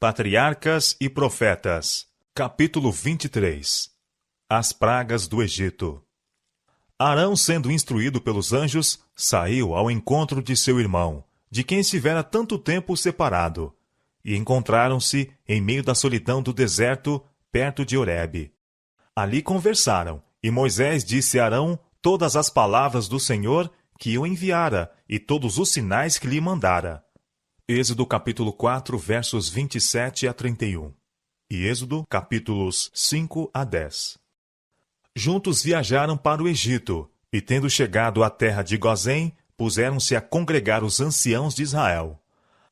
Patriarcas e Profetas, capítulo 23. As pragas do Egito. Arão, sendo instruído pelos anjos, saiu ao encontro de seu irmão, de quem estivera tanto tempo separado, e encontraram-se em meio da solidão do deserto, perto de Horebe. Ali conversaram, e Moisés disse a Arão todas as palavras do Senhor que o enviara, e todos os sinais que lhe mandara. Êxodo capítulo 4, versos 27 a 31. E Êxodo capítulos 5 a 10. Juntos viajaram para o Egito, e tendo chegado à terra de Gozém, puseram-se a congregar os anciãos de Israel.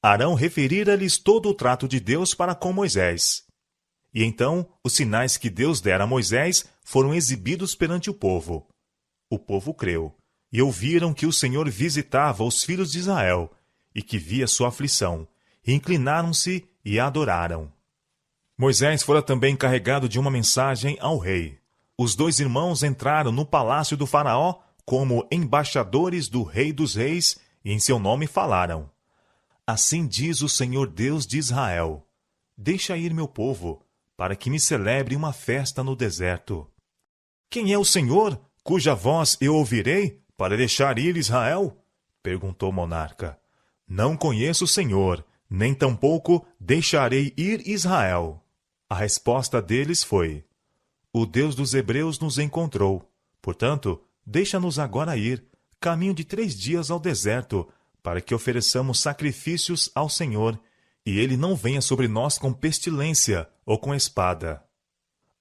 Arão referira-lhes todo o trato de Deus para com Moisés. E então os sinais que Deus dera a Moisés foram exibidos perante o povo. O povo creu, e ouviram que o Senhor visitava os filhos de Israel, e que via sua aflição, e inclinaram-se e adoraram. Moisés fora também encarregado de uma mensagem ao rei. Os dois irmãos entraram no palácio do faraó como embaixadores do Rei dos Reis, e em seu nome falaram: Assim diz o Senhor Deus de Israel: Deixa ir meu povo, para que me celebre uma festa no deserto. Quem é o Senhor, cuja voz eu ouvirei, para deixar ir Israel? Perguntou o monarca. Não conheço o Senhor, nem tampouco deixarei ir Israel. A resposta deles foi: O Deus dos hebreus nos encontrou. Portanto, deixa-nos agora ir, caminho de 3 dias ao deserto, para que ofereçamos sacrifícios ao Senhor, e ele não venha sobre nós com pestilência ou com espada.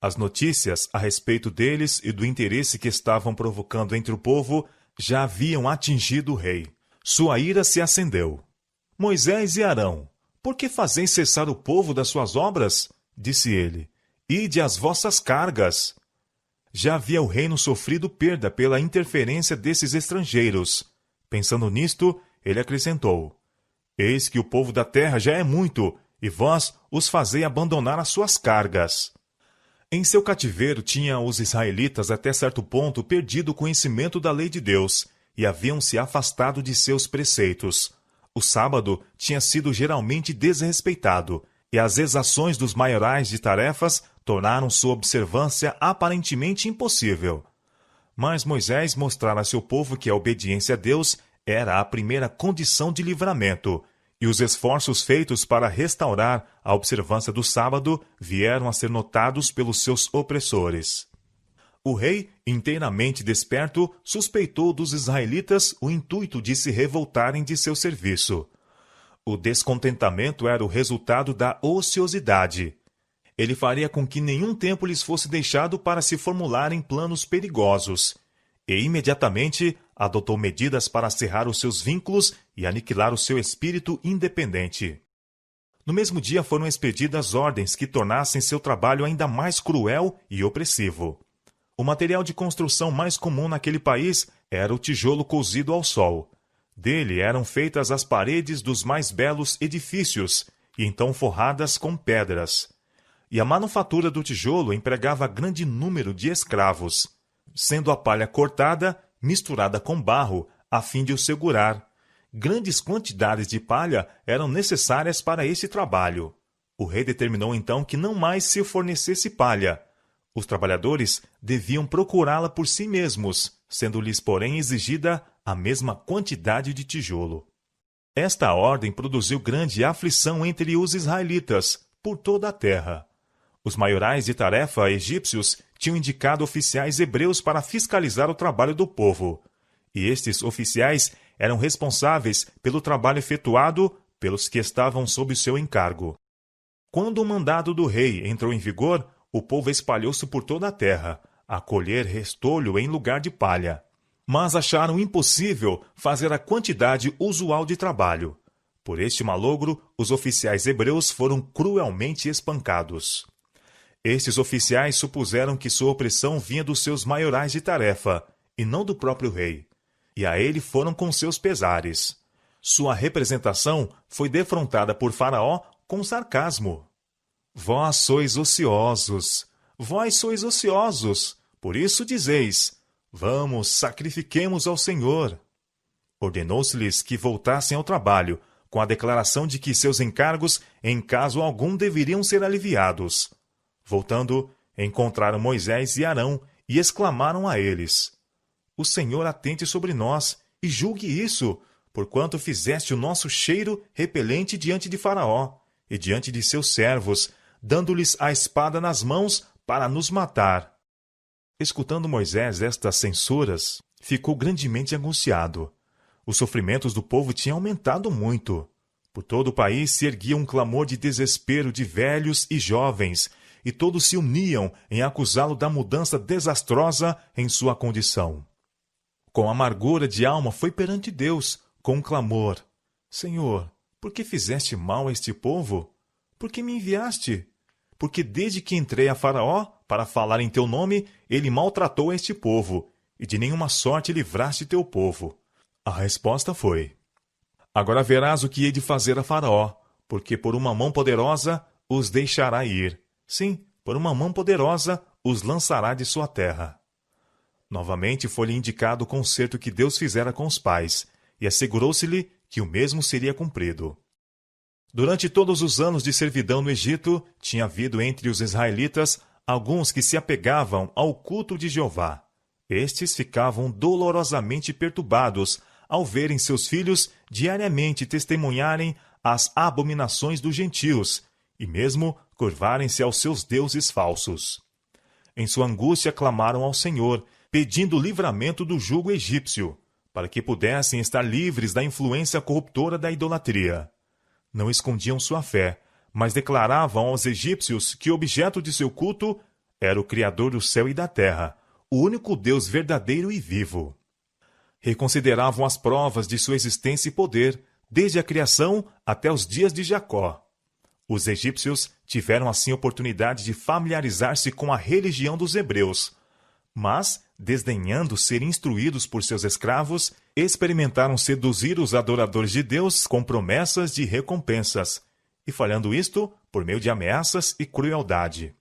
As notícias a respeito deles e do interesse que estavam provocando entre o povo já haviam atingido o rei. Sua ira se acendeu. Moisés e Arão, por que fazeis cessar o povo das suas obras? Disse ele. Ide às vossas cargas. Já havia o reino sofrido perda pela interferência desses estrangeiros. Pensando nisto, ele acrescentou: Eis que o povo da terra já é muito, e vós os fazei abandonar as suas cargas. Em seu cativeiro tinham os israelitas até certo ponto perdido o conhecimento da lei de Deus, e haviam se afastado de seus preceitos. O sábado tinha sido geralmente desrespeitado, e as exações dos maiorais de tarefas tornaram sua observância aparentemente impossível. Mas Moisés mostrara a seu povo que a obediência a Deus era a primeira condição de livramento, e os esforços feitos para restaurar a observância do sábado vieram a ser notados pelos seus opressores. O rei, inteiramente desperto, suspeitou dos israelitas o intuito de se revoltarem de seu serviço. O descontentamento era o resultado da ociosidade. Ele faria com que nenhum tempo lhes fosse deixado para se formularem planos perigosos, e imediatamente adotou medidas para cerrar os seus vínculos e aniquilar o seu espírito independente. No mesmo dia foram expedidas ordens que tornassem seu trabalho ainda mais cruel e opressivo. O material de construção mais comum naquele país era o tijolo cozido ao sol. Dele eram feitas as paredes dos mais belos edifícios, e então forradas com pedras. E a manufatura do tijolo empregava grande número de escravos, sendo a palha cortada, misturada com barro, a fim de o segurar. Grandes quantidades de palha eram necessárias para esse trabalho. O rei determinou então que não mais se fornecesse palha. Os trabalhadores deviam procurá-la por si mesmos, sendo-lhes, porém, exigida a mesma quantidade de tijolo. Esta ordem produziu grande aflição entre os israelitas, por toda a terra. Os maiorais de tarefa egípcios tinham indicado oficiais hebreus para fiscalizar o trabalho do povo, e estes oficiais eram responsáveis pelo trabalho efetuado pelos que estavam sob seu encargo. Quando o mandado do rei entrou em vigor, o povo espalhou-se por toda a terra, a colher restolho em lugar de palha. Mas acharam impossível fazer a quantidade usual de trabalho. Por este malogro, os oficiais hebreus foram cruelmente espancados. Estes oficiais supuseram que sua opressão vinha dos seus maiorais de tarefa, e não do próprio rei, e a ele foram com seus pesares. Sua representação foi defrontada por Faraó com sarcasmo. Vós sois ociosos, por isso dizeis: Vamos, sacrifiquemos ao Senhor. Ordenou-se-lhes que voltassem ao trabalho, com a declaração de que seus encargos, em caso algum, deveriam ser aliviados. Voltando, encontraram Moisés e Arão e exclamaram a eles: O Senhor atente sobre nós e julgue isso, porquanto fizeste o nosso cheiro repelente diante de Faraó e diante de seus servos, dando-lhes a espada nas mãos para nos matar. Escutando Moisés estas censuras, ficou grandemente angustiado. Os sofrimentos do povo tinham aumentado muito. Por todo o país se erguia um clamor de desespero de velhos e jovens, e todos se uniam em acusá-lo da mudança desastrosa em sua condição. Com amargura de alma foi perante Deus, com um clamor: Senhor, por que fizeste mal a este povo? Por que me enviaste? Porque desde que entrei a Faraó para falar em teu nome, ele maltratou este povo, e de nenhuma sorte livraste teu povo. A resposta foi: Agora verás o que hei de fazer a Faraó, porque por uma mão poderosa os deixará ir. Sim, por uma mão poderosa os lançará de sua terra. Novamente foi-lhe indicado o concerto que Deus fizera com os pais, e assegurou-se-lhe que o mesmo seria cumprido. Durante todos os anos de servidão no Egito, tinha havido entre os israelitas alguns que se apegavam ao culto de Jeová. Estes ficavam dolorosamente perturbados ao verem seus filhos diariamente testemunharem as abominações dos gentios e mesmo curvarem-se aos seus deuses falsos. Em sua angústia clamaram ao Senhor, pedindo o livramento do jugo egípcio, para que pudessem estar livres da influência corruptora da idolatria. Não escondiam sua fé, mas declaravam aos egípcios que o objeto de seu culto era o Criador do céu e da terra, o único Deus verdadeiro e vivo. Reconsideravam as provas de sua existência e poder, desde a criação até os dias de Jacó. Os egípcios tiveram assim oportunidade de familiarizar-se com a religião dos hebreus, mas, desdenhando ser instruídos por seus escravos, experimentaram seduzir os adoradores de Deus com promessas de recompensas, e falhando isto, por meio de ameaças e crueldade.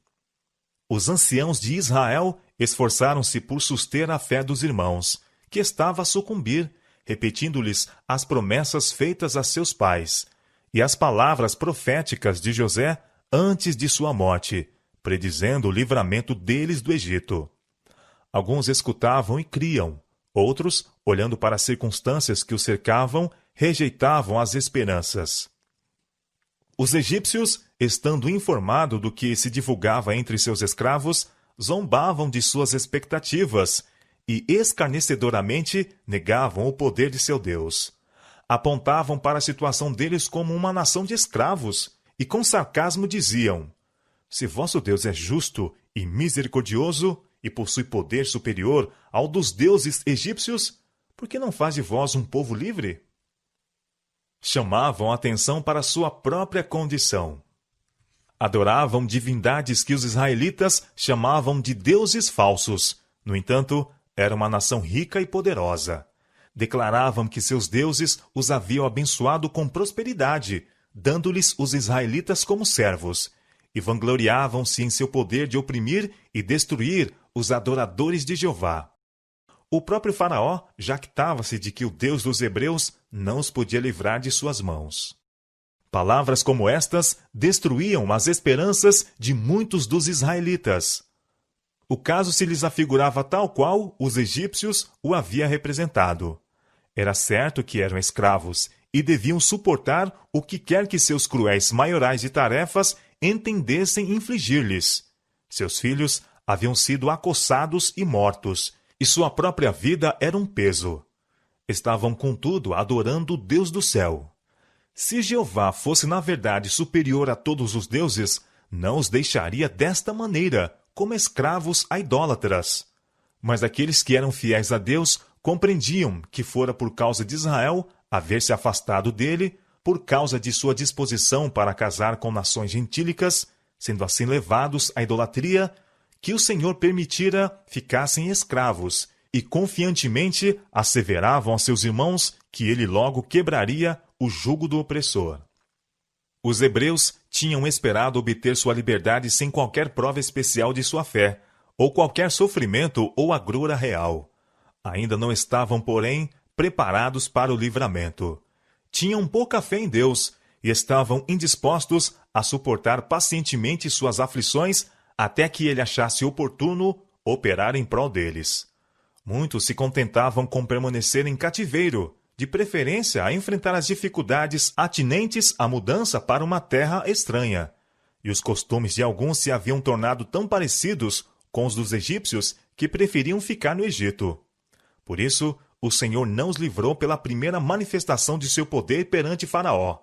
Os anciãos de Israel esforçaram-se por suster a fé dos irmãos, que estava a sucumbir, repetindo-lhes as promessas feitas a seus pais, e as palavras proféticas de José antes de sua morte, predizendo o livramento deles do Egito. Alguns escutavam e criam, outros, olhando para as circunstâncias que os cercavam, rejeitavam as esperanças. Os egípcios, estando informados do que se divulgava entre seus escravos, zombavam de suas expectativas e escarnecedoramente negavam o poder de seu Deus. Apontavam para a situação deles como uma nação de escravos e com sarcasmo diziam: Se vosso Deus é justo e misericordioso e possui poder superior ao dos deuses egípcios, por que não faz de vós um povo livre? Chamavam a atenção para sua própria condição. Adoravam divindades que os israelitas chamavam de deuses falsos. No entanto, era uma nação rica e poderosa. Declaravam que seus deuses os haviam abençoado com prosperidade, dando-lhes os israelitas como servos, e vangloriavam-se em seu poder de oprimir e destruir os adoradores de Jeová. O próprio Faraó jactava-se de que o Deus dos hebreus não os podia livrar de suas mãos. Palavras como estas destruíam as esperanças de muitos dos israelitas. O caso se lhes afigurava tal qual os egípcios o haviam representado. Era certo que eram escravos e deviam suportar o que quer que seus cruéis maiorais de tarefas entendessem infligir-lhes. Seus filhos haviam sido acossados e mortos, e sua própria vida era um peso. Estavam, contudo, adorando o Deus do céu. Se Jeová fosse na verdade superior a todos os deuses, não os deixaria desta maneira, como escravos a idólatras. Mas aqueles que eram fiéis a Deus compreendiam que fora por causa de Israel haver se afastado dele, por causa de sua disposição para casar com nações gentílicas, sendo assim levados à idolatria, que o Senhor permitira ficassem escravos, e confiantemente asseveravam a seus irmãos que ele logo quebraria o jugo do opressor. Os hebreus tinham esperado obter sua liberdade sem qualquer prova especial de sua fé, ou qualquer sofrimento ou agrura real. Ainda não estavam, porém, preparados para o livramento. tinham pouca fé em Deus e estavam indispostos a suportar pacientemente suas aflições até que ele achasse oportuno operar em prol deles. Muitos se contentavam com permanecer em cativeiro, de preferência a enfrentar as dificuldades atinentes à mudança para uma terra estranha. E os costumes de alguns se haviam tornado tão parecidos com os dos egípcios que preferiam ficar no Egito. Por isso, o Senhor não os livrou pela primeira manifestação de seu poder perante Faraó.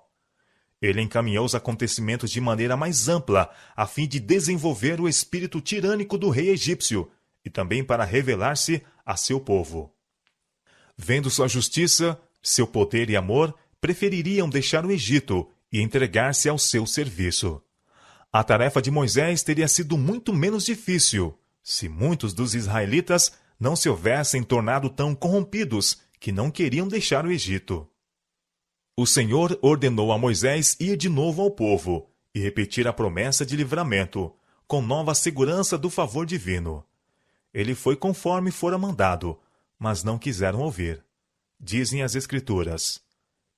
Ele encaminhou os acontecimentos de maneira mais ampla, a fim de desenvolver o espírito tirânico do rei egípcio e também para revelar-se a seu povo. Vendo sua justiça, seu poder e amor, prefeririam deixar o Egito e entregar-se ao seu serviço. A tarefa de Moisés teria sido muito menos difícil se muitos dos israelitas não se houvessem tornado tão corrompidos que não queriam deixar o Egito. O Senhor ordenou a Moisés ir de novo ao povo e repetir a promessa de livramento, com nova segurança do favor divino. Ele foi conforme fora mandado, mas não quiseram ouvir. Dizem as Escrituras: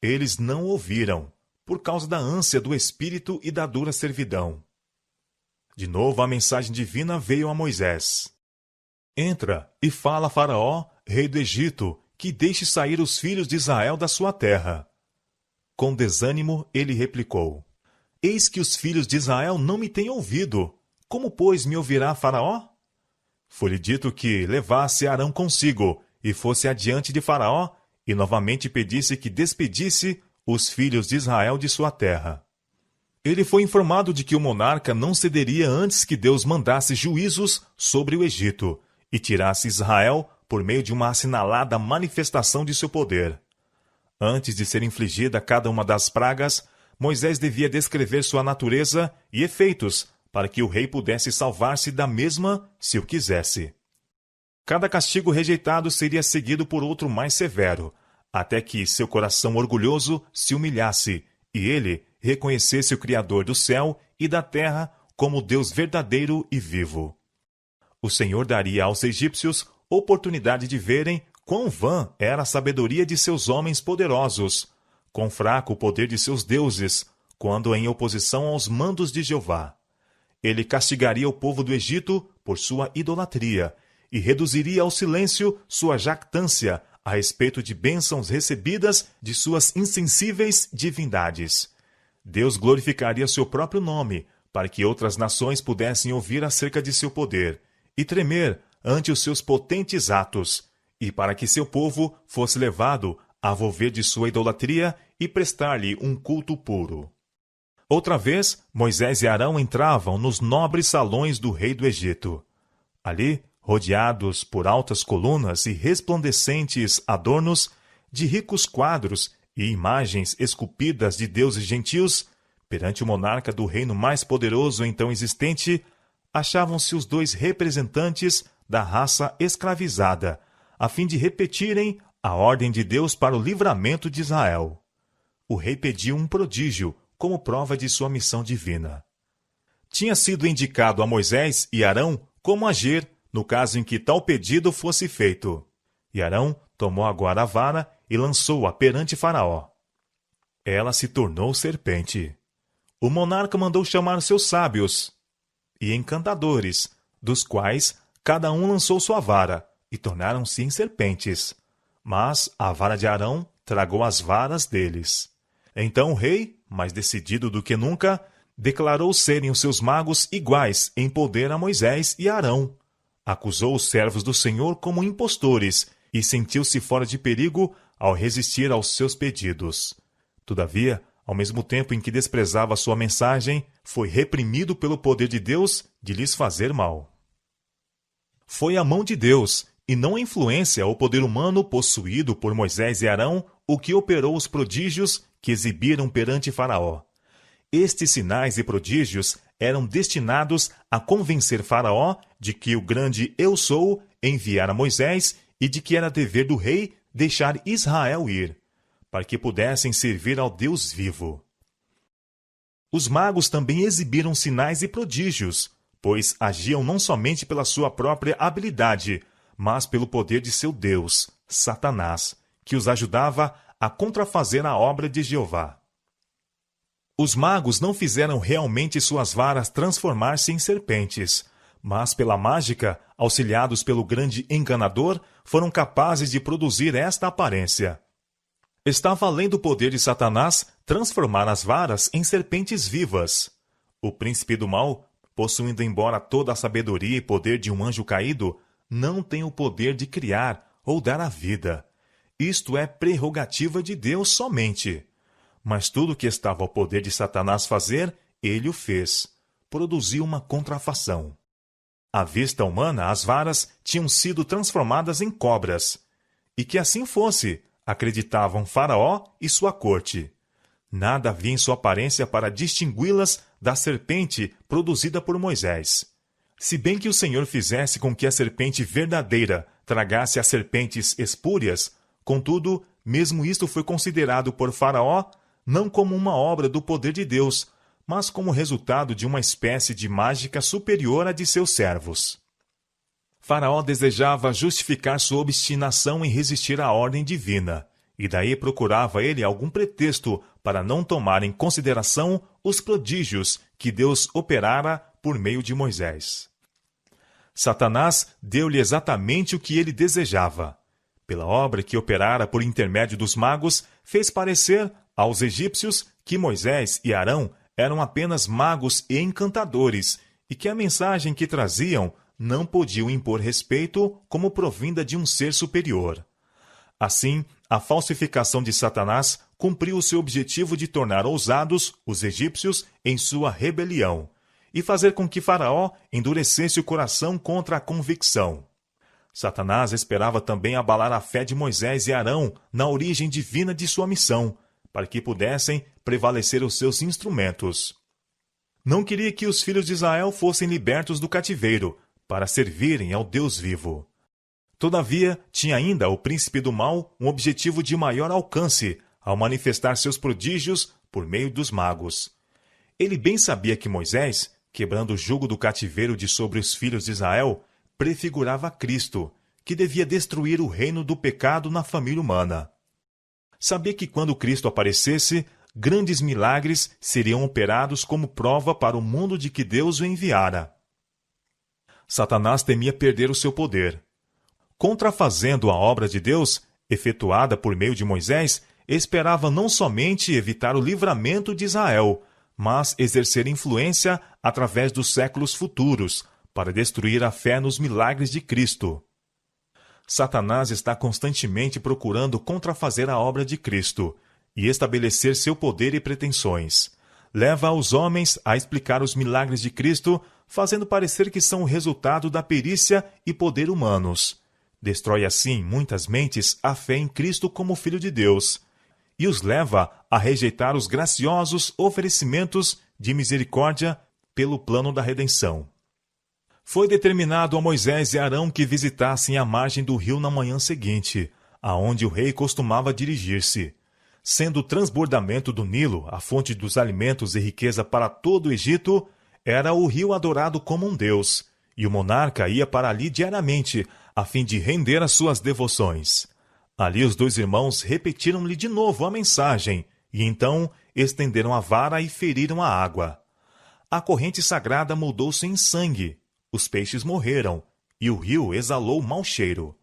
eles não ouviram, por causa da ânsia do espírito e da dura servidão. De novo a mensagem divina veio a Moisés. Entra e fala a Faraó, rei do Egito, que deixe sair os filhos de Israel da sua terra. Com desânimo, ele replicou: Eis que os filhos de Israel não me têm ouvido. Como, pois, me ouvirá Faraó? Foi-lhe dito que levasse Arão consigo e fosse adiante de Faraó e novamente pedisse que despedisse os filhos de Israel de sua terra. Ele foi informado de que o monarca não cederia antes que Deus mandasse juízos sobre o Egito e tirasse Israel por meio de uma assinalada manifestação de seu poder. Antes de ser infligida cada uma das pragas, Moisés devia descrever sua natureza e efeitos para que o rei pudesse salvar-se da mesma se o quisesse. Cada castigo rejeitado seria seguido por outro mais severo, até que seu coração orgulhoso se humilhasse e ele reconhecesse o Criador do céu e da terra como Deus verdadeiro e vivo. O Senhor daria aos egípcios oportunidade de verem quão vã era a sabedoria de seus homens poderosos, quão fraco o poder de seus deuses, quando em oposição aos mandos de Jeová. Ele castigaria o povo do Egito por sua idolatria e reduziria ao silêncio sua jactância a respeito de bênçãos recebidas de suas insensíveis divindades. Deus glorificaria seu próprio nome, para que outras nações pudessem ouvir acerca de seu poder e tremer ante os seus potentes atos, e para que seu povo fosse levado a volver de sua idolatria e prestar-lhe um culto puro. Outra vez, Moisés e Arão entravam nos nobres salões do rei do Egito. Ali, rodeados por altas colunas e resplandecentes adornos, de ricos quadros e imagens esculpidas de deuses gentios, perante o monarca do reino mais poderoso então existente, achavam-se os dois representantes da raça escravizada, a fim de repetirem a ordem de Deus para o livramento de Israel. O rei pediu um prodígio como prova de sua missão divina. Tinha sido indicado a Moisés e Arão como agir no caso em que tal pedido fosse feito. E Arão tomou agora a vara e lançou-a perante Faraó. Ela se tornou serpente. O monarca mandou chamar seus sábios e encantadores, dos quais cada um lançou sua vara, e tornaram-se em serpentes. Mas a vara de Arão tragou as varas deles. Então o rei, mais decidido do que nunca, declarou serem os seus magos iguais em poder a Moisés e Arão. Acusou os servos do Senhor como impostores e sentiu-se fora de perigo ao resistir aos seus pedidos. Todavia, ao mesmo tempo em que desprezava sua mensagem, foi reprimido pelo poder de Deus de lhes fazer mal. Foi a mão de Deus, e não a influência ou poder humano possuído por Moisés e Arão, o que operou os prodígios que exibiram perante Faraó. Estes sinais e prodígios eram destinados a convencer Faraó de que o grande Eu Sou enviara Moisés e de que era dever do rei deixar Israel ir, para que pudessem servir ao Deus vivo. Os magos também exibiram sinais e prodígios, pois agiam não somente pela sua própria habilidade, mas pelo poder de seu Deus, Satanás, que os ajudava a contrafazer a obra de Jeová. Os magos não fizeram realmente suas varas transformar-se em serpentes, mas pela mágica, auxiliados pelo grande enganador, foram capazes de produzir esta aparência. Estava além do poder de Satanás transformar as varas em serpentes vivas. O príncipe do mal, possuindo embora toda a sabedoria e poder de um anjo caído, não tem o poder de criar ou dar a vida. Isto é prerrogativa de Deus somente. Mas tudo o que estava ao poder de Satanás fazer, ele o fez. Produziu uma contrafação. À vista humana, as varas tinham sido transformadas em cobras. E que assim fosse, acreditavam Faraó e sua corte. Nada havia em sua aparência para distingui-las da serpente produzida por Moisés. Se bem que o Senhor fizesse com que a serpente verdadeira tragasse as serpentes espúrias, contudo, mesmo isto foi considerado por Faraó não como uma obra do poder de Deus, mas como resultado de uma espécie de mágica superior à de seus servos. Faraó desejava justificar sua obstinação em resistir à ordem divina, e daí procurava ele algum pretexto para não tomar em consideração os prodígios que Deus operara por meio de Moisés. Satanás deu-lhe exatamente o que ele desejava. Pela obra que operara por intermédio dos magos, fez parecer aos egípcios que Moisés e Arão eram apenas magos e encantadores, e que a mensagem que traziam não podiam impor respeito como provinda de um ser superior. Assim, a falsificação de Satanás cumpriu o seu objetivo de tornar ousados os egípcios em sua rebelião, e fazer com que Faraó endurecesse o coração contra a convicção. Satanás esperava também abalar a fé de Moisés e Arão na origem divina de sua missão, para que pudessem prevalecer os seus instrumentos. Não queria que os filhos de Israel fossem libertos do cativeiro, para servirem ao Deus vivo. Todavia, tinha ainda o príncipe do mal um objetivo de maior alcance, ao manifestar seus prodígios por meio dos magos. Ele bem sabia que Moisés, quebrando o jugo do cativeiro de sobre os filhos de Israel, prefigurava Cristo, que devia destruir o reino do pecado na família humana. Sabia que quando Cristo aparecesse, grandes milagres seriam operados como prova para o mundo de que Deus o enviara. Satanás temia perder o seu poder. Contrafazendo a obra de Deus, efetuada por meio de Moisés, esperava não somente evitar o livramento de Israel, mas exercer influência através dos séculos futuros, para destruir a fé nos milagres de Cristo. Satanás está constantemente procurando contrafazer a obra de Cristo e estabelecer seu poder e pretensões. Leva os homens a explicar os milagres de Cristo, fazendo parecer que são o resultado da perícia e poder humanos. Destrói assim muitas mentes a fé em Cristo como Filho de Deus, e os leva a rejeitar os graciosos oferecimentos de misericórdia pelo plano da redenção. Foi determinado a Moisés e Arão que visitassem a margem do rio na manhã seguinte, aonde o rei costumava dirigir-se. Sendo o transbordamento do Nilo a fonte dos alimentos e riqueza para todo o Egito, era o rio adorado como um deus, e o monarca ia para ali diariamente, a fim de render as suas devoções. Ali os dois irmãos repetiram-lhe de novo a mensagem, e então estenderam a vara e feriram a água. A corrente sagrada mudou-se em sangue, os peixes morreram, e o rio exalou mau cheiro.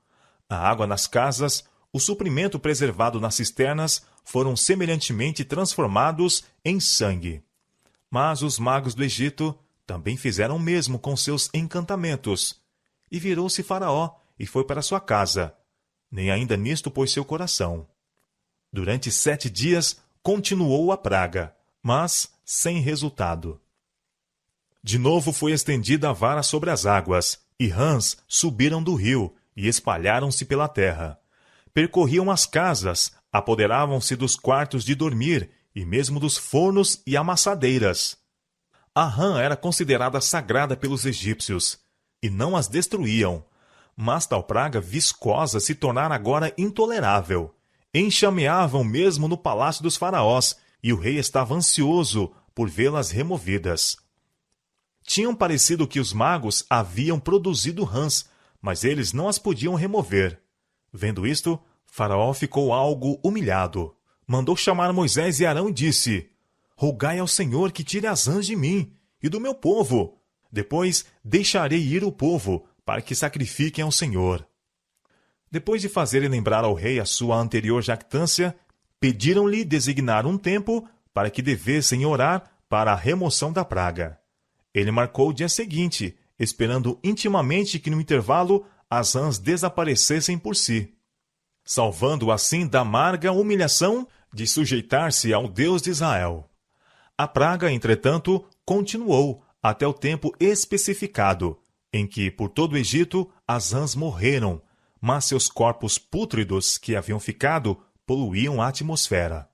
A água nas casas, o suprimento preservado nas cisternas, foram semelhantemente transformados em sangue. Mas os magos do Egito também fizeram o mesmo com seus encantamentos. E virou-se Faraó e foi para sua casa. Nem ainda nisto pôs seu coração. Durante 7 dias continuou a praga, mas sem resultado. De novo foi estendida a vara sobre as águas, e rãs subiram do rio e espalharam-se pela terra. Percorriam as casas, apoderavam-se dos quartos de dormir e mesmo dos fornos e amassadeiras. A rã era considerada sagrada pelos egípcios, e não as destruíam, mas tal praga viscosa se tornara agora intolerável. Enxameavam mesmo no palácio dos faraós, e o rei estava ansioso por vê-las removidas. Tinham parecido que os magos haviam produzido rãs, mas eles não as podiam remover. Vendo isto, Faraó ficou algo humilhado. Mandou chamar Moisés e Arão e disse: rogai ao Senhor que tire as rãs de mim e do meu povo. Depois deixarei ir o povo, para que sacrifiquem ao Senhor. Depois de fazerem lembrar ao rei a sua anterior jactância, pediram-lhe designar um tempo para que devessem orar para a remoção da praga. Ele marcou o dia seguinte, esperando intimamente que no intervalo as rãs desaparecessem por si, salvando assim da amarga humilhação de sujeitar-se ao Deus de Israel. A praga, entretanto, continuou até o tempo especificado, em que por todo o Egito as rãs morreram, mas seus corpos pútridos que haviam ficado poluíam a atmosfera.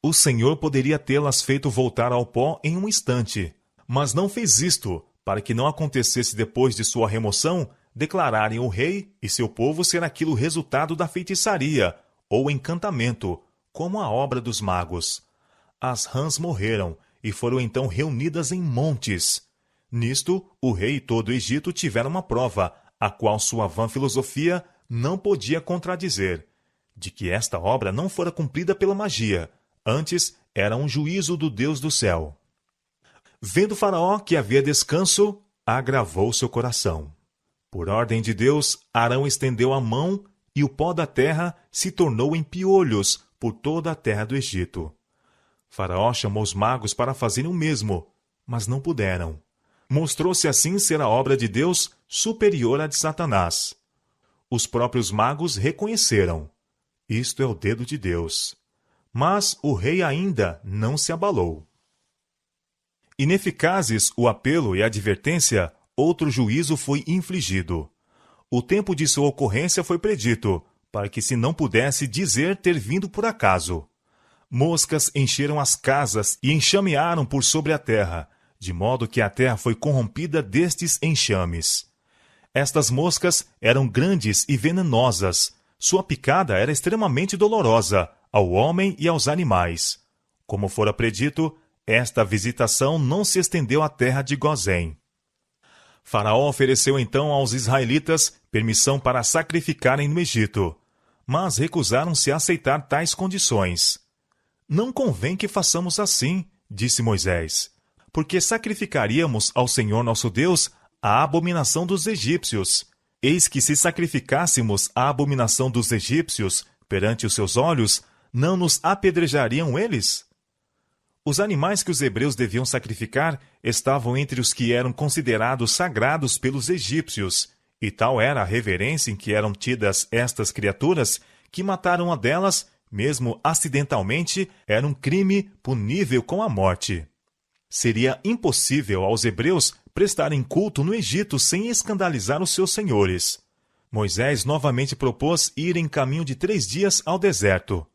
O Senhor poderia tê-las feito voltar ao pó em um instante, mas não fez isto, para que não acontecesse depois de sua remoção, declararem o rei e seu povo ser aquilo resultado da feitiçaria ou encantamento, como a obra dos magos. As rãs morreram e foram então reunidas em montes. Nisto, o rei e todo o Egito tiveram uma prova, a qual sua vã filosofia não podia contradizer, de que esta obra não fora cumprida pela magia, antes era um juízo do Deus do céu. Vendo Faraó que havia descanso, agravou seu coração. Por ordem de Deus, Arão estendeu a mão e o pó da terra se tornou em piolhos por toda a terra do Egito. Faraó chamou os magos para fazerem o mesmo, mas não puderam. Mostrou-se assim ser a obra de Deus superior à de Satanás. Os próprios magos reconheceram: isto é o dedo de Deus. Mas o rei ainda não se abalou. Ineficazes o apelo e a advertência, outro juízo foi infligido. O tempo de sua ocorrência foi predito, para que se não pudesse dizer ter vindo por acaso. Moscas encheram as casas e enxamearam por sobre a terra, de modo que a terra foi corrompida destes enxames. Estas moscas eram grandes e venenosas. Sua picada era extremamente dolorosa ao homem e aos animais. Como fora predito, esta visitação não se estendeu à terra de Gozém. Faraó ofereceu então aos israelitas permissão para sacrificarem no Egito, mas recusaram-se a aceitar tais condições. Não convém que façamos assim, disse Moisés, porque sacrificaríamos ao Senhor nosso Deus a abominação dos egípcios. Eis que se sacrificássemos a abominação dos egípcios perante os seus olhos, não nos apedrejariam eles? Os animais que os hebreus deviam sacrificar estavam entre os que eram considerados sagrados pelos egípcios, e tal era a reverência em que eram tidas estas criaturas, que matar uma delas, mesmo acidentalmente, era um crime punível com a morte. Seria impossível aos hebreus prestarem culto no Egito sem escandalizar os seus senhores. Moisés novamente propôs ir em caminho de 3 dias ao deserto.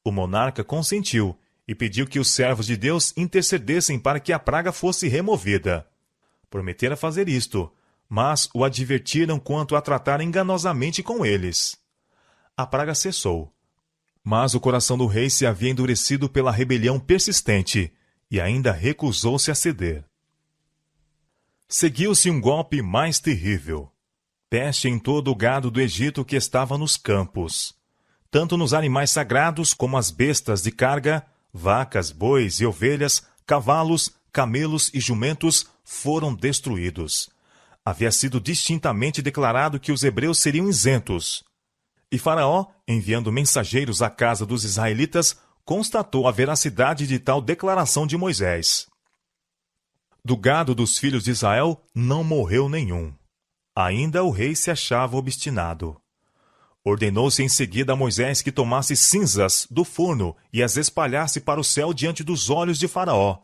O monarca consentiu e pediu que os servos de Deus intercedessem para que a praga fosse removida. Prometera fazer isto, mas o advertiram quanto a tratar enganosamente com eles. A praga cessou, mas o coração do rei se havia endurecido pela rebelião persistente e ainda recusou-se a ceder. Seguiu-se um golpe mais terrível. Peste em todo o gado do Egito que estava nos campos. Tanto nos animais sagrados como as bestas de carga, vacas, bois e ovelhas, cavalos, camelos e jumentos foram destruídos. Havia sido distintamente declarado que os hebreus seriam isentos. E Faraó, enviando mensageiros à casa dos israelitas, constatou a veracidade de tal declaração de Moisés. Do gado dos filhos de Israel não morreu nenhum. Ainda o rei se achava obstinado. Ordenou-se em seguida a Moisés que tomasse cinzas do forno e as espalhasse para o céu diante dos olhos de Faraó.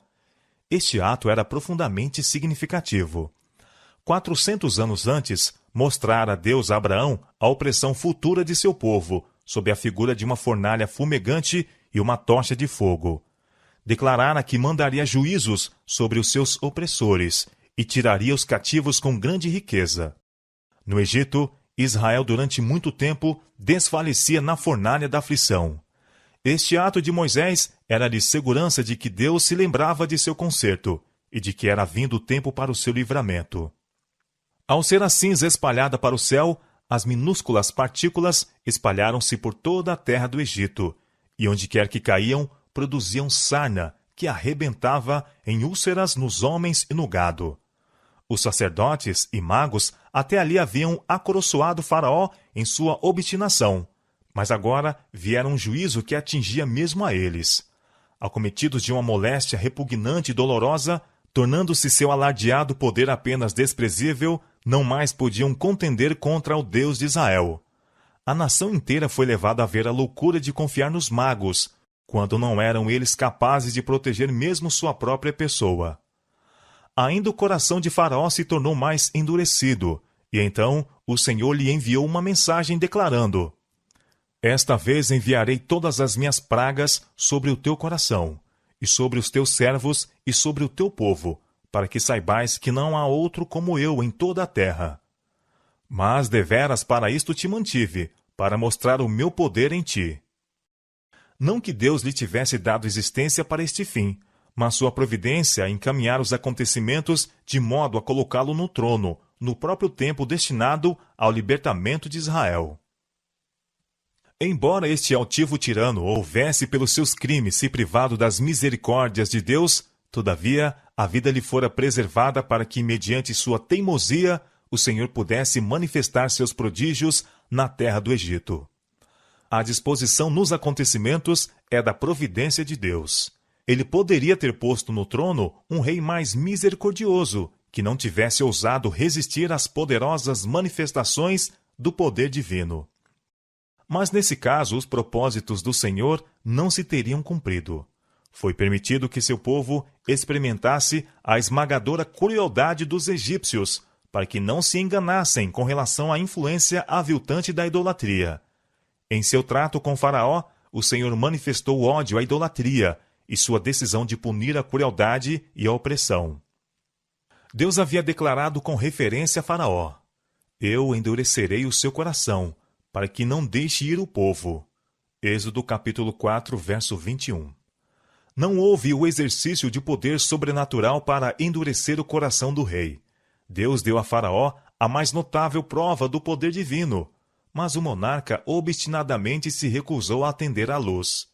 Este ato era profundamente significativo. 400 anos antes, mostrara Deus a Abraão a opressão futura de seu povo, sob a figura de uma fornalha fumegante e uma tocha de fogo. Declarara que mandaria juízos sobre os seus opressores e tiraria os cativos com grande riqueza. No Egito, Israel durante muito tempo desfalecia na fornalha da aflição. Este ato de Moisés era de segurança de que Deus se lembrava de seu conserto e de que era vindo o tempo para o seu livramento. Ao ser a cinza espalhada para o céu, as minúsculas partículas espalharam-se por toda a terra do Egito, e onde quer que caíam, produziam sarna, que arrebentava em úlceras nos homens e no gado. Os sacerdotes e magos até ali haviam acoroçoado Faraó em sua obstinação, mas agora viera um juízo que atingia mesmo a eles. Acometidos de uma moléstia repugnante e dolorosa, tornando-se seu alardeado poder apenas desprezível, não mais podiam contender contra o Deus de Israel. A nação inteira foi levada a ver a loucura de confiar nos magos, quando não eram eles capazes de proteger mesmo sua própria pessoa. Ainda o coração de Faraó se tornou mais endurecido, e então o Senhor lhe enviou uma mensagem declarando: Esta vez enviarei todas as minhas pragas sobre o teu coração, e sobre os teus servos e sobre o teu povo, para que saibais que não há outro como eu em toda a terra. Mas deveras para isto te mantive, para mostrar o meu poder em ti. Não que Deus lhe tivesse dado existência para este fim, mas sua providência a encaminhar os acontecimentos de modo a colocá-lo no trono, no próprio tempo destinado ao libertamento de Israel. Embora este altivo tirano houvesse pelos seus crimes se privado das misericórdias de Deus, todavia a vida lhe fora preservada para que, mediante sua teimosia, o Senhor pudesse manifestar seus prodígios na terra do Egito. A disposição nos acontecimentos é da providência de Deus. Ele poderia ter posto no trono um rei mais misericordioso, que não tivesse ousado resistir às poderosas manifestações do poder divino. Mas nesse caso, os propósitos do Senhor não se teriam cumprido. Foi permitido que seu povo experimentasse a esmagadora crueldade dos egípcios, para que não se enganassem com relação à influência aviltante da idolatria. Em seu trato com Faraó, o Senhor manifestou ódio à idolatria e sua decisão de punir a crueldade e a opressão. Deus havia declarado com referência a Faraó: Eu endurecerei o seu coração, para que não deixe ir o povo. Êxodo capítulo 4, verso 21. Não houve o exercício de poder sobrenatural para endurecer o coração do rei. Deus deu a Faraó a mais notável prova do poder divino, mas o monarca obstinadamente se recusou a atender à luz.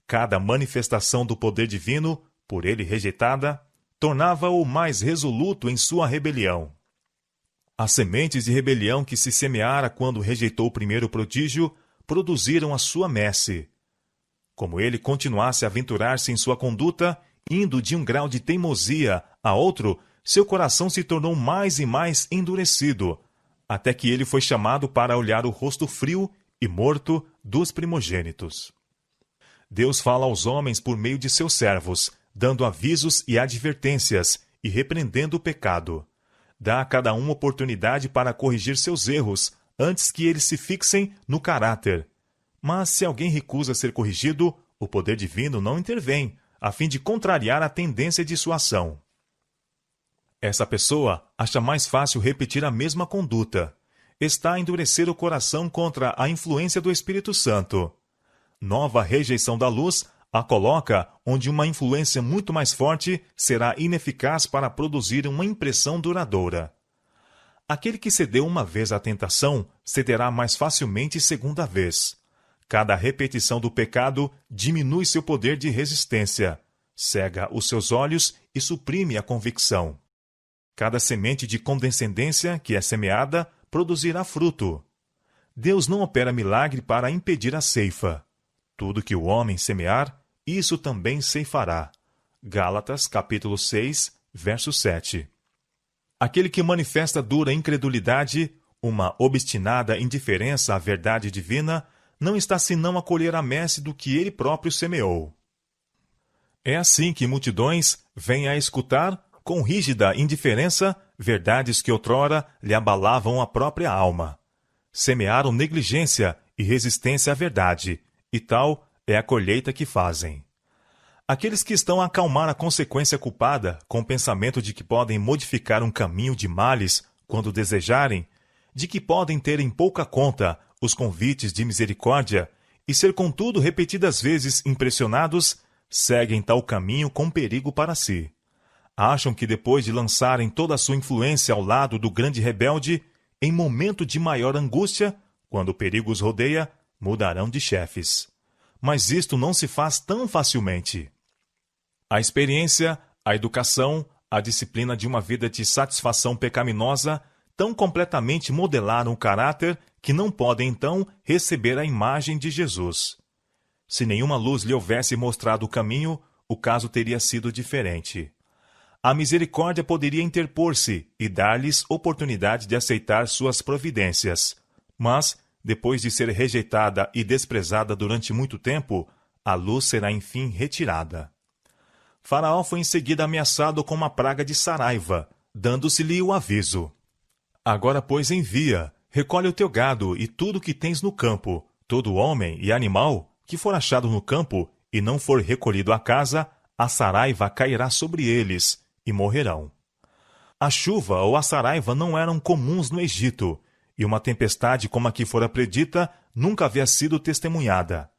Cada manifestação do poder divino, por ele rejeitada, tornava-o mais resoluto em sua rebelião. As sementes de rebelião que se semeara quando rejeitou o primeiro prodígio produziram a sua messe. Como ele continuasse a aventurar-se em sua conduta, indo de um grau de teimosia a outro, seu coração se tornou mais e mais endurecido, até que ele foi chamado para olhar o rosto frio e morto dos primogênitos. Deus fala aos homens por meio de seus servos, dando avisos e advertências e repreendendo o pecado. Dá a cada um oportunidade para corrigir seus erros, antes que eles se fixem no caráter. Mas se alguém recusa ser corrigido, o poder divino não intervém, a fim de contrariar a tendência de sua ação. Essa pessoa acha mais fácil repetir a mesma conduta. Está a endurecer o coração contra a influência do Espírito Santo. Nova rejeição da luz a coloca onde uma influência muito mais forte será ineficaz para produzir uma impressão duradoura. Aquele que cedeu uma vez à tentação, cederá mais facilmente segunda vez. Cada repetição do pecado diminui seu poder de resistência, cega os seus olhos e suprime a convicção. Cada semente de condescendência que é semeada produzirá fruto. Deus não opera milagre para impedir a ceifa. Tudo que o homem semear, isso também ceifará. Gálatas, capítulo 6, verso 7. Aquele que manifesta dura incredulidade, uma obstinada indiferença à verdade divina, não está senão a colher a messe do que ele próprio semeou. É assim que multidões vêm a escutar, com rígida indiferença, verdades que outrora lhe abalavam a própria alma. Semearam negligência e resistência à verdade, e tal é a colheita que fazem. Aqueles que estão a acalmar a consequência culpada com o pensamento de que podem modificar um caminho de males quando desejarem, de que podem ter em pouca conta os convites de misericórdia e ser contudo repetidas vezes impressionados, seguem tal caminho com perigo para si. Acham que depois de lançarem toda a sua influência ao lado do grande rebelde, em momento de maior angústia, quando o perigo os rodeia, mudarão de chefes. Mas isto não se faz tão facilmente. A experiência, a educação, a disciplina de uma vida de satisfação pecaminosa tão completamente modelaram o caráter que não podem, então, receber a imagem de Jesus. Se nenhuma luz lhe houvesse mostrado o caminho, o caso teria sido diferente. A misericórdia poderia interpor-se e dar-lhes oportunidade de aceitar suas providências. Mas, depois de ser rejeitada e desprezada durante muito tempo, a luz será enfim retirada. Faraó foi em seguida ameaçado com uma praga de saraiva, dando-se-lhe o aviso: Agora, pois, envia, recolhe o teu gado e tudo que tens no campo, todo homem e animal que for achado no campo e não for recolhido à casa, a saraiva cairá sobre eles, e morrerão. A chuva ou a saraiva não eram comuns no Egito, e uma tempestade como a que fora predita nunca havia sido testemunhada.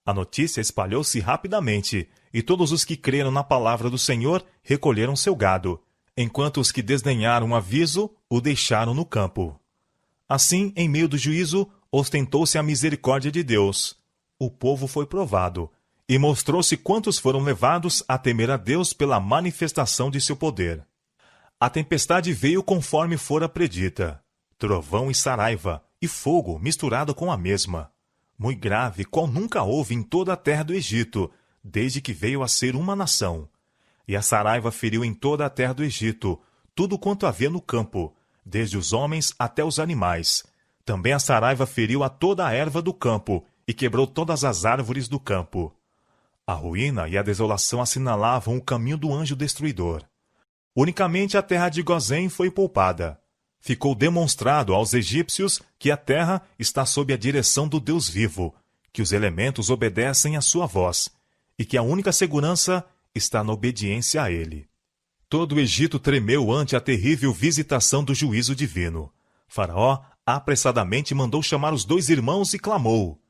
A notícia espalhou-se rapidamente, e todos os que creram na palavra do Senhor recolheram seu gado, enquanto os que desdenharam o aviso o deixaram no campo. Assim, em meio do juízo, ostentou-se a misericórdia de Deus. O povo foi provado, e mostrou-se quantos foram levados a temer a Deus pela manifestação de seu poder. A tempestade veio conforme fora predita: trovão e saraiva, e fogo misturado com a mesma. Muito grave, qual nunca houve em toda a terra do Egito, desde que veio a ser uma nação. E a saraiva feriu em toda a terra do Egito tudo quanto havia no campo, desde os homens até os animais. Também a saraiva feriu a toda a erva do campo, e quebrou todas as árvores do campo. A ruína e a desolação assinalavam o caminho do anjo destruidor. Unicamente a terra de Gozém foi poupada. Ficou demonstrado aos egípcios que a terra está sob a direção do Deus vivo, que os elementos obedecem à sua voz, e que a única segurança está na obediência a ele. Todo o Egito tremeu ante a terrível visitação do juízo divino. Faraó apressadamente mandou chamar os 2 irmãos e clamou: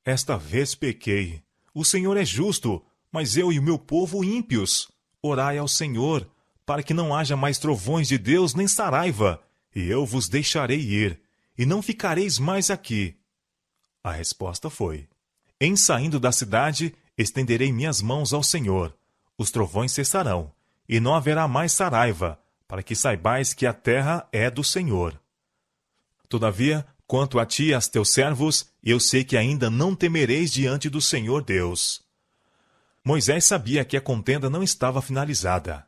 Esta vez pequei. O Senhor é justo, mas eu e o meu povo ímpios. Orai ao Senhor, para que não haja mais trovões de Deus nem saraiva, e eu vos deixarei ir, e não ficareis mais aqui. A resposta foi: Em saindo da cidade, estenderei minhas mãos ao Senhor. Os trovões cessarão, e não haverá mais saraiva, para que saibais que a terra é do Senhor. Todavia, quanto a ti e aos teus servos, eu sei que ainda não temereis diante do Senhor Deus. Moisés sabia que a contenda não estava finalizada.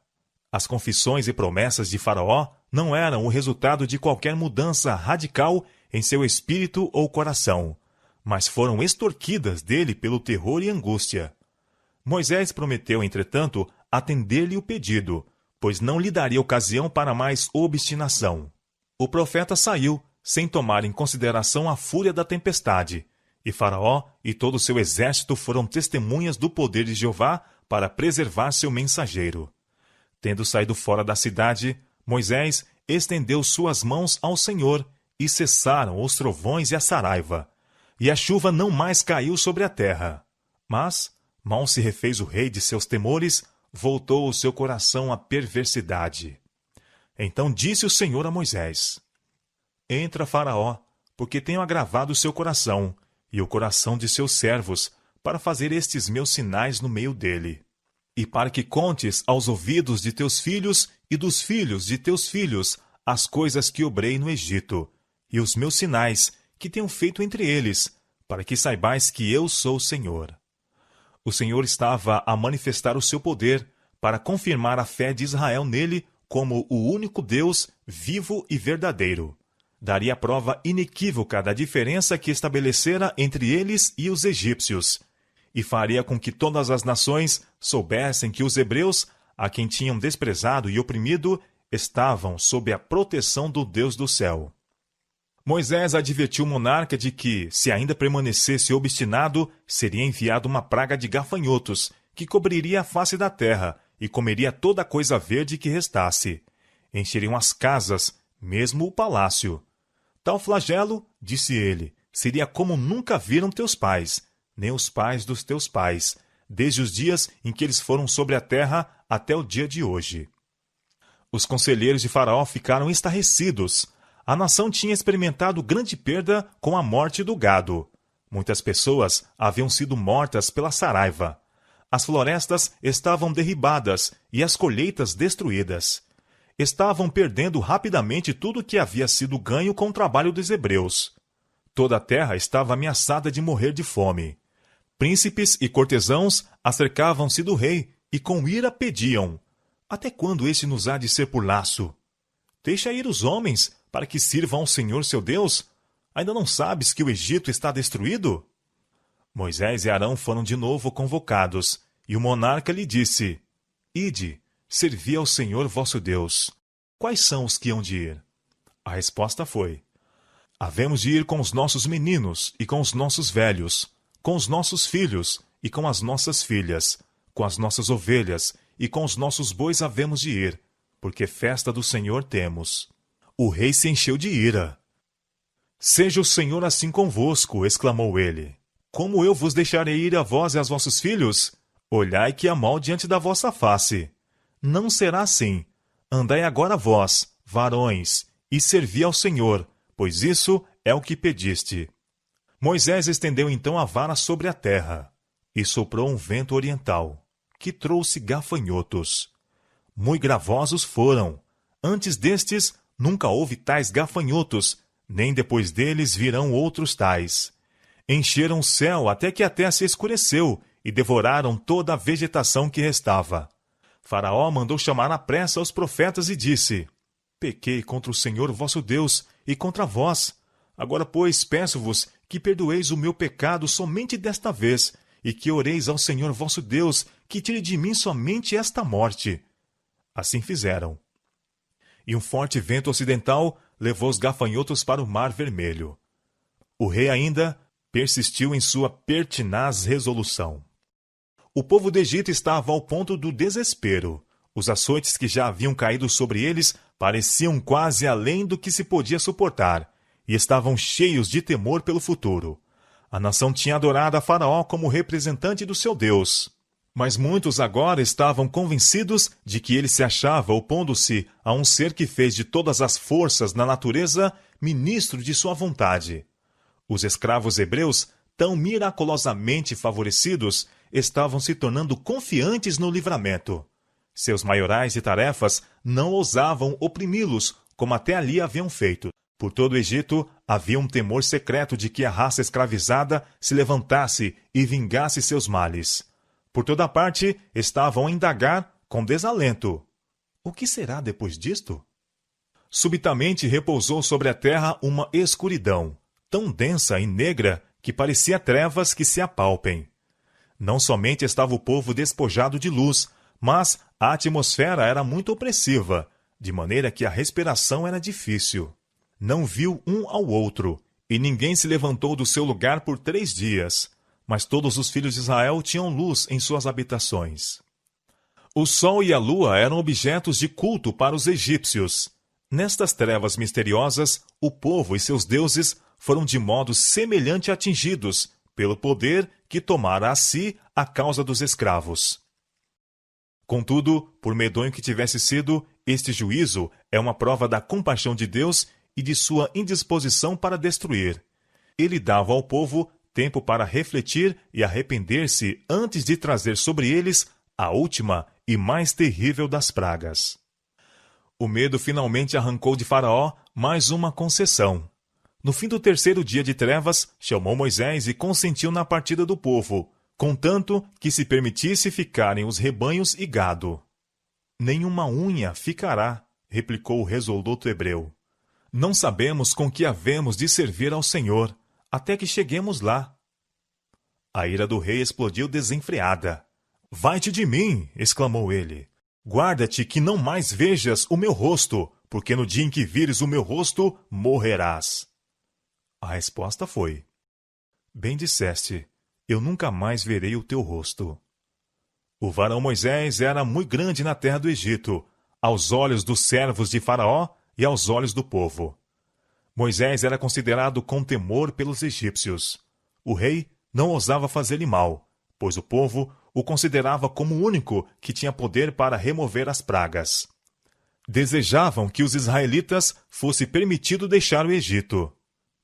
As confissões e promessas de Faraó não eram o resultado de qualquer mudança radical em seu espírito ou coração, mas foram extorquidas dele pelo terror e angústia. Moisés prometeu, entretanto, atender-lhe o pedido, pois não lhe daria ocasião para mais obstinação. O profeta saiu, sem tomar em consideração a fúria da tempestade, e Faraó e todo o seu exército foram testemunhas do poder de Jeová para preservar seu mensageiro. Tendo saído fora da cidade, Moisés estendeu suas mãos ao Senhor, e cessaram os trovões e a saraiva, e a chuva não mais caiu sobre a terra. Mas, mal se refez o rei de seus temores, voltou o seu coração à perversidade. Então disse o Senhor a Moisés: Entra, Faraó, porque tenho agravado o seu coração, e o coração de seus servos, para fazer estes meus sinais no meio dele. E para que contes aos ouvidos de teus filhos e dos filhos de teus filhos as coisas que obrei no Egito, e os meus sinais que tenho feito entre eles, para que saibais que eu sou o Senhor. O Senhor estava a manifestar o seu poder, para confirmar a fé de Israel nele como o único Deus vivo e verdadeiro. Daria prova inequívoca da diferença que estabelecera entre eles e os egípcios, e faria com que todas as nações soubessem que os hebreus, a quem tinham desprezado e oprimido, estavam sob a proteção do Deus do céu. Moisés advertiu o monarca de que, se ainda permanecesse obstinado, seria enviada uma praga de gafanhotos, que cobriria a face da terra e comeria toda a coisa verde que restasse. Encheriam as casas, mesmo o palácio. Tal flagelo, disse ele, seria como nunca viram teus pais, nem os pais dos teus pais, desde os dias em que eles foram sobre a terra até o dia de hoje. Os conselheiros de Faraó ficaram estarrecidos. A nação tinha experimentado grande perda com a morte do gado. Muitas pessoas haviam sido mortas pela saraiva. As florestas estavam derribadas e as colheitas destruídas. Estavam perdendo rapidamente tudo que havia sido ganho com o trabalho dos hebreus. Toda a terra estava ameaçada de morrer de fome. Príncipes e cortesãos acercavam-se do rei e com ira pediam: até quando este nos há de ser por laço? Deixa ir os homens para que sirvam ao Senhor seu Deus. Ainda não sabes que o Egito está destruído? Moisés e Arão foram de novo convocados, e o monarca lhe disse: ide, servi ao Senhor vosso Deus. Quais são os que hão de ir? A resposta foi: havemos de ir com os nossos meninos e com os nossos velhos, com os nossos filhos e com as nossas filhas, com as nossas ovelhas e com os nossos bois havemos de ir, porque festa do Senhor temos. O rei se encheu de ira. Seja o Senhor assim convosco, exclamou ele. Como eu vos deixarei ir a vós e aos vossos filhos? Olhai que há mal diante da vossa face. Não será assim. Andai agora vós, varões, e servi ao Senhor, pois isso é o que pediste. Moisés estendeu então a vara sobre a terra, e soprou um vento oriental, que trouxe gafanhotos. Muito gravosos foram. Antes destes, nunca houve tais gafanhotos, nem depois deles virão outros tais. Encheram o céu até que a terra se escureceu, e devoraram toda a vegetação que restava. Faraó mandou chamar à pressa os profetas e disse: pequei contra o Senhor vosso Deus e contra vós. Agora, pois, peço-vos que perdoeis o meu pecado somente desta vez, e que oreis ao Senhor vosso Deus, que tire de mim somente esta morte. Assim fizeram. E um forte vento ocidental levou os gafanhotos para o Mar Vermelho. O rei ainda persistiu em sua pertinaz resolução. O povo do Egito estava ao ponto do desespero. Os açoites que já haviam caído sobre eles pareciam quase além do que se podia suportar, e estavam cheios de temor pelo futuro. A nação tinha adorado a Faraó como representante do seu Deus. Mas muitos agora estavam convencidos de que ele se achava opondo-se a um ser que fez de todas as forças na natureza ministro de sua vontade. Os escravos hebreus, tão miraculosamente favorecidos, estavam se tornando confiantes no livramento. Seus maiorais de tarefas não ousavam oprimi-los, como até ali haviam feito. Por todo o Egito havia um temor secreto de que a raça escravizada se levantasse e vingasse seus males. Por toda parte estavam a indagar com desalento: o que será depois disto? Subitamente repousou sobre a terra uma escuridão, tão densa e negra que parecia trevas que se apalpem. Não somente estava o povo despojado de luz, mas a atmosfera era muito opressiva, de maneira que a respiração era difícil. Não viu um ao outro, e ninguém se levantou do seu lugar por 3 dias, mas todos os filhos de Israel tinham luz em suas habitações. O sol e a lua eram objetos de culto para os egípcios. Nestas trevas misteriosas, o povo e seus deuses foram de modo semelhante atingidos pelo poder que tomara a si a causa dos escravos. Contudo, por medonho que tivesse sido, este juízo é uma prova da compaixão de Deus e de sua indisposição para destruir. Ele dava ao povo tempo para refletir e arrepender-se antes de trazer sobre eles a última e mais terrível das pragas. O medo finalmente arrancou de Faraó mais uma concessão. No fim do 3º dia de trevas, chamou Moisés e consentiu na partida do povo, contanto que se permitisse ficarem os rebanhos e gado. Nenhuma unha ficará, replicou o resoluto hebreu. Não sabemos com que havemos de servir ao Senhor, até que cheguemos lá. A ira do rei explodiu desenfreada. Vai-te de mim, exclamou ele. Guarda-te que não mais vejas o meu rosto, porque no dia em que vires o meu rosto, morrerás. A resposta foi: bem disseste, eu nunca mais verei o teu rosto. O varão Moisés era muito grande na terra do Egito, aos olhos dos servos de Faraó e aos olhos do povo. Moisés era considerado com temor pelos egípcios. O rei não ousava fazer-lhe mal, pois o povo o considerava como o único que tinha poder para remover as pragas. Desejavam que os israelitas fosse permitido deixar o Egito.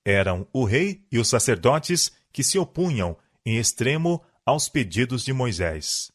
Eram o rei e os sacerdotes que se opunham em extremo aos pedidos de Moisés.